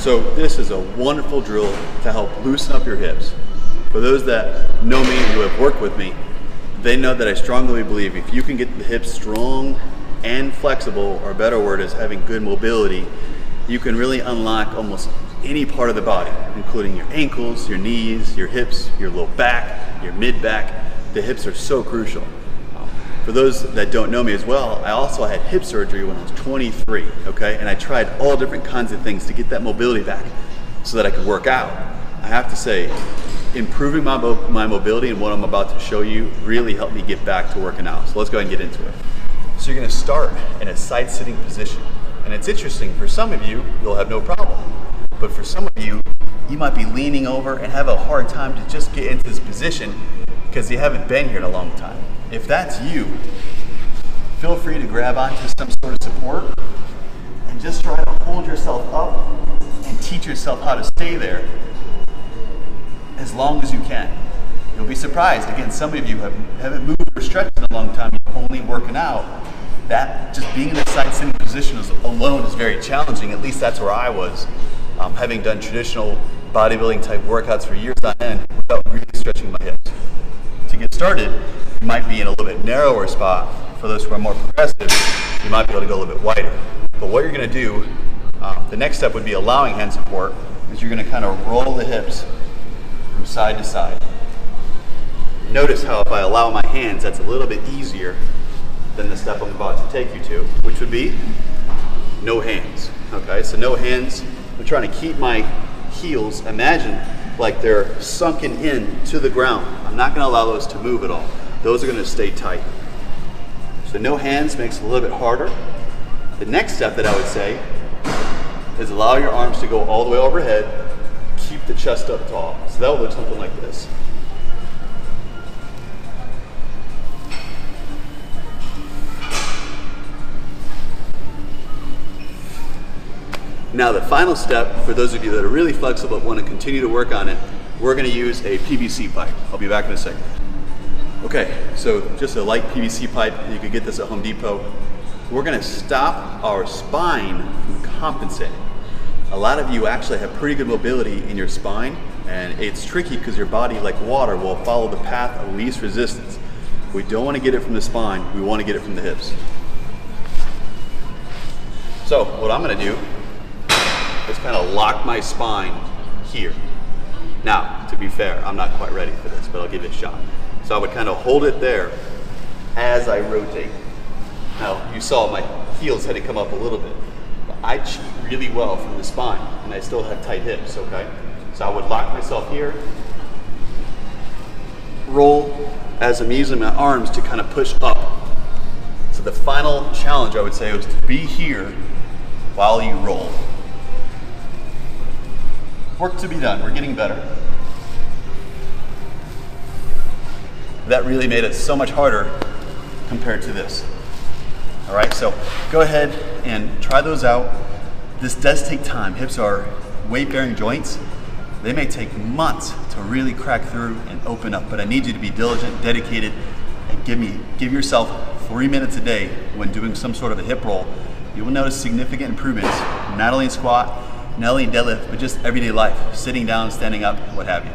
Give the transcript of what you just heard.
So this is a wonderful drill to help loosen up your hips. For those that know me and who have worked with me, they know that I strongly believe if you can get the hips strong and flexible, or a better word is having good mobility, you can really unlock almost any part of the body, including your ankles, your knees, your hips, your low back, your mid back. The hips are so crucial. For those that don't know me as well, I also had hip surgery when I was 23, okay? And I tried all different kinds of things to get that mobility back so that I could work out. I have to say, improving my mobility and what I'm about to show you really helped me get back to working out. So let's go ahead and get into it. So you're gonna start in a side sitting position. And it's interesting, for some of you, you'll have no problem. But for some of you, you might be leaning over and have a hard time to just get into this position because you haven't been here in a long time. If that's you, feel free to grab onto some sort of support and just try to hold yourself up and teach yourself how to stay there as long as you can. You'll be surprised. Again, some of you haven't moved or stretched in a long time. You're only working out. That just being in a side sitting position alone is very challenging. At least that's where I was, having done traditional bodybuilding type workouts for years on end without really stretching my hips. To get started, you might be in a little bit narrower spot. For those who are more progressive, you might be able to go a little bit wider. But what you're going to do, the next step would be allowing hand support, is you're going to kind of roll the hips from side to side. Notice how if I allow my hands, that's a little bit easier than the step I'm about to take you to, which would be no hands. Okay, so no hands. I'm trying to keep my heels, imagine like they're sunken in to the ground. I'm not going to allow those to move at all. Those are going to stay tight. So no hands makes it a little bit harder. The next step that I would say is allow your arms to go all the way overhead. Keep the chest up tall. So that will look something like this. Now the final step, for those of you that are really flexible but want to continue to work on it, we're going to use a PVC pipe. I'll be back in a second. Okay, so just a light PVC pipe. You could get this at Home Depot. We're going to stop our spine from compensating. A lot of you actually have pretty good mobility in your spine, and it's tricky because your body, like water, will follow the path of least resistance. We don't want to get it from the spine, we want to get it from the hips. So what I'm going to do is kind of lock my spine here. Now, to be fair, I'm not quite ready for this, but I'll give it a shot. So I would kind of hold it there as I rotate. Now, you saw my heels had to come up a little bit. But I cheat really well from the spine, and I still have tight hips, okay? So I would lock myself here, roll as I'm using my arms to kind of push up. So the final challenge, I would say, was to be here while you roll. Work to be done, we're getting better. That really made it so much harder compared to this. All right, so go ahead and try those out. This does take time. Hips are weight-bearing joints. They may take months to really crack through and open up, but I need you to be diligent, dedicated, and give yourself 3 minutes a day when doing some sort of a hip roll. You will notice significant improvements, not only in squat, not only in deadlift, but just everyday life, sitting down, standing up, what have you.